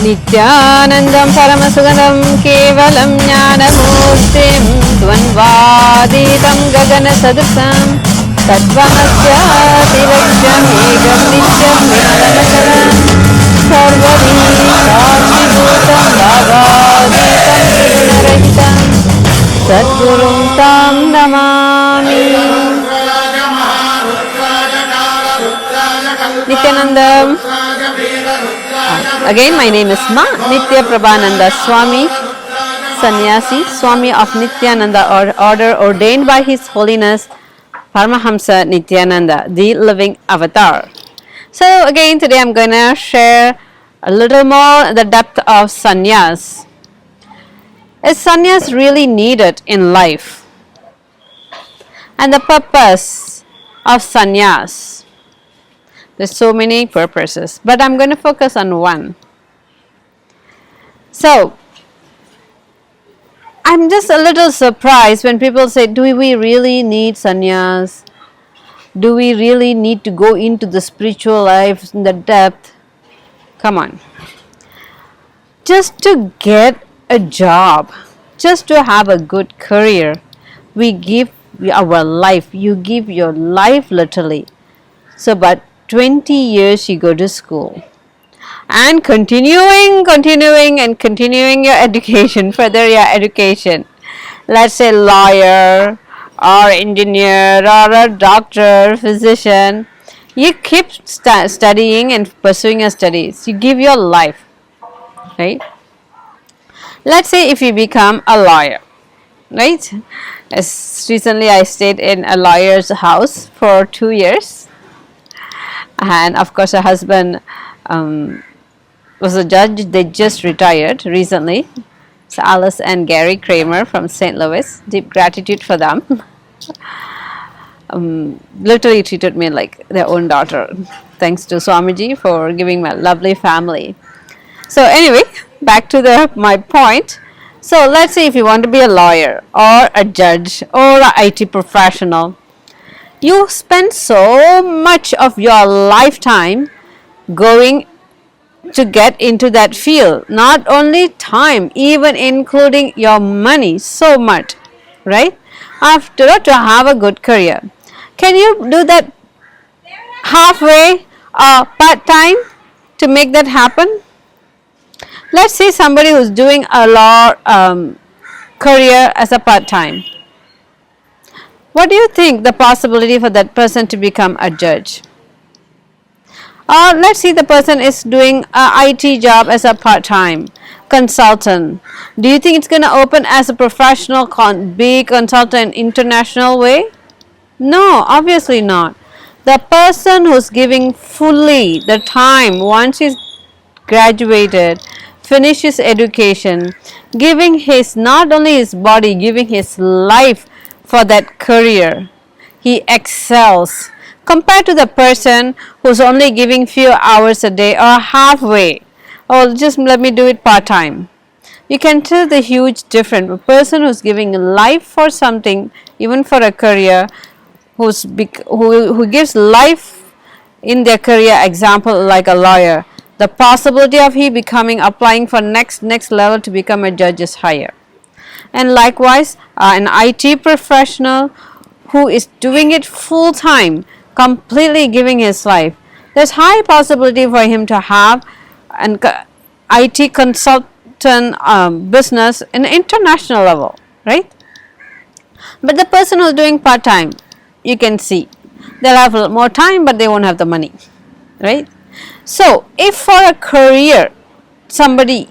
Nithyanandam Paramasugandam Kevalam Jnanamurtim Dvandvaditam Gagana Sadusam Tattvamasya Tivajjam Egam Nityam Vinamakaram Sarvadi Sashibhutam Bhavaditam Tribunarahitam Sadgurum Tam Namami. Nithyananda. Again, my name is Ma Nitya Prabhananda Swami, Sannyasi, Swami of Nithyananda order ordained by His Holiness Paramahamsa Nithyananda, the living avatar. So again, today I'm going to share a little more the depth of sannyas. Is sannyas really needed in life? And the purpose of sannyas. There's so many purposes, but I'm going to focus on one. So, I'm just a little surprised when people say, do we really need sannyas? Do we really need to go into the spiritual life in the depth? Come on. Just to get a job, just to have a good career, we give our life. You give your life literally. So, but 20 years you go to school and continuing your education, further your education. Let's say lawyer or engineer or a doctor, physician. You keep studying and pursuing your studies. You give your life, right? Let's say if you become a lawyer, right? As recently I stayed in a lawyer's house for 2 years. And of course, her husband was a judge. They just retired recently. So Alice and Gary Kramer from St. Louis. Deep gratitude for them. Literally treated me like their own daughter. Thanks to Swamiji for giving me a lovely family. So anyway, back to my point. So let's say if you want to be a lawyer or a judge or an IT professional, you spend so much of your lifetime going to get into that field. Not only time, even including your money, so much, right? After to have a good career. Can you do that halfway or part-time to make that happen? Let's say somebody who's doing a law career as a part-time. What do you think the possibility for that person to become a judge? Or let's see the person is doing an IT job as a part-time consultant. Do you think it's going to open as a professional big consultant international way? No, obviously not. The person who's giving fully the time once he's graduated, finishes education, giving his not only his body, giving his life for that career, he excels compared to the person who's only giving few hours a day or halfway, or just let me do it part-time. You can tell the huge difference. A person who's giving life for something, even for a career, who gives life in their career, example like a lawyer, the possibility of he applying for next level to become a judge is higher. And likewise, an IT professional who is doing it full time, completely giving his life, there's high possibility for him to have an IT consultant business in international level, right? But the person who's doing part time, you can see they'll have a little more time, but they won't have the money, right? So, if for a career, somebody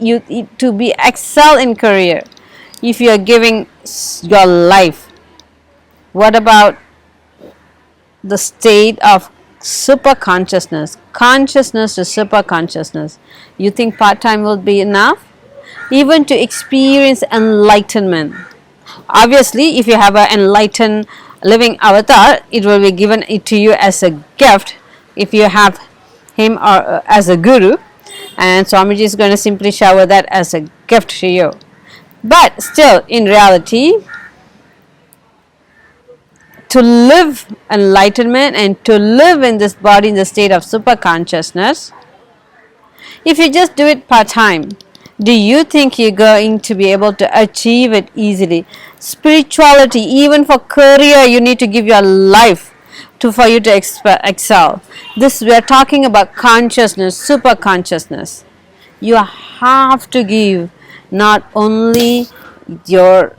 to be excel in career, if you are giving your life, what about the state of super consciousness to super consciousness? You think part-time will be enough? Even to experience enlightenment. Obviously, if you have an enlightened living avatar, it will be given to you as a gift if you have him or as a guru, and Swamiji is going to simply shower that as a gift to you. But still, in reality, to live enlightenment and to live in this body in the state of super consciousness, If you just do it part time, do you think you're going to be able to achieve it easily? Spirituality, even for career, you need to give your life to for you to excel. This we are talking about consciousness, super consciousness. You have to give not only your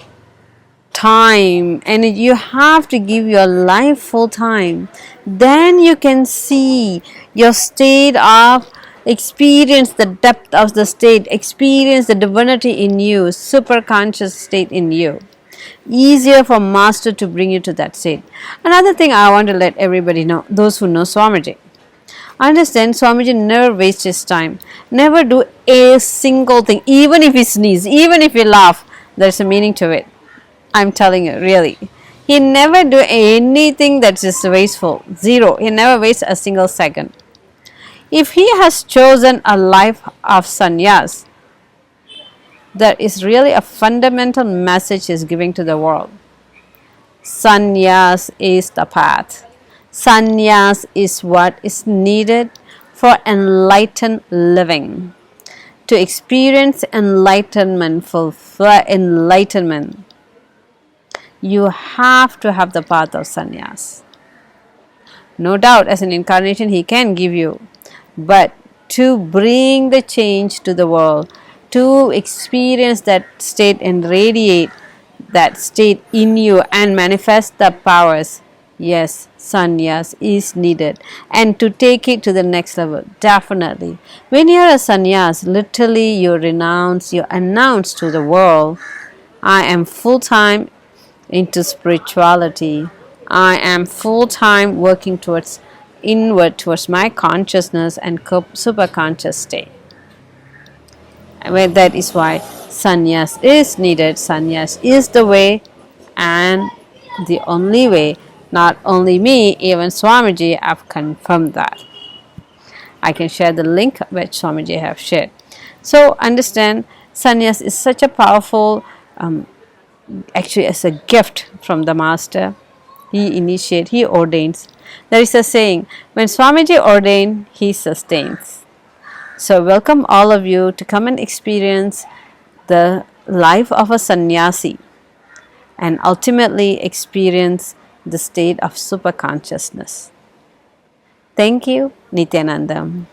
time, and you have to give your life full time. Then you can see your state of experience, the depth of the state, experience the divinity in you, super conscious state in you. Easier for master to bring you to that state. Another thing I want to let everybody know, those who know Swamiji, understand Swamiji never wastes his time, never do a single thing, even if he sneeze, even if he laugh, there's a meaning to it. I'm telling you, really. He never do anything that's just wasteful. Zero. He never wastes a single second. If he has chosen a life of sannyas, there is really a fundamental message he's giving to the world. Sannyas is the path. Sannyas is what is needed for enlightened living. To experience enlightenment, fulfill enlightenment, you have to have the path of sannyas. No doubt, as an incarnation, he can give you, but to bring the change to the world, to experience that state and radiate that state in you and manifest the powers, yes, sannyas is needed. And to take it to the next level, definitely. When you're a sannyas, literally you renounce, you announce to the world, I am full time into spirituality. I am full time working towards inward, towards my consciousness and super conscious state. And that is why sannyas is needed. Sannyas is the way and the only way. Not only me, even Swamiji have confirmed that. I can share the link which Swamiji have shared. So understand, sannyas is such a powerful actually as a gift from the master. He initiates, he ordains. There is a saying, when Swamiji ordains, he sustains. So welcome all of you to come and experience the life of a sannyasi and ultimately experience the state of super consciousness. Thank you, Nithyananda.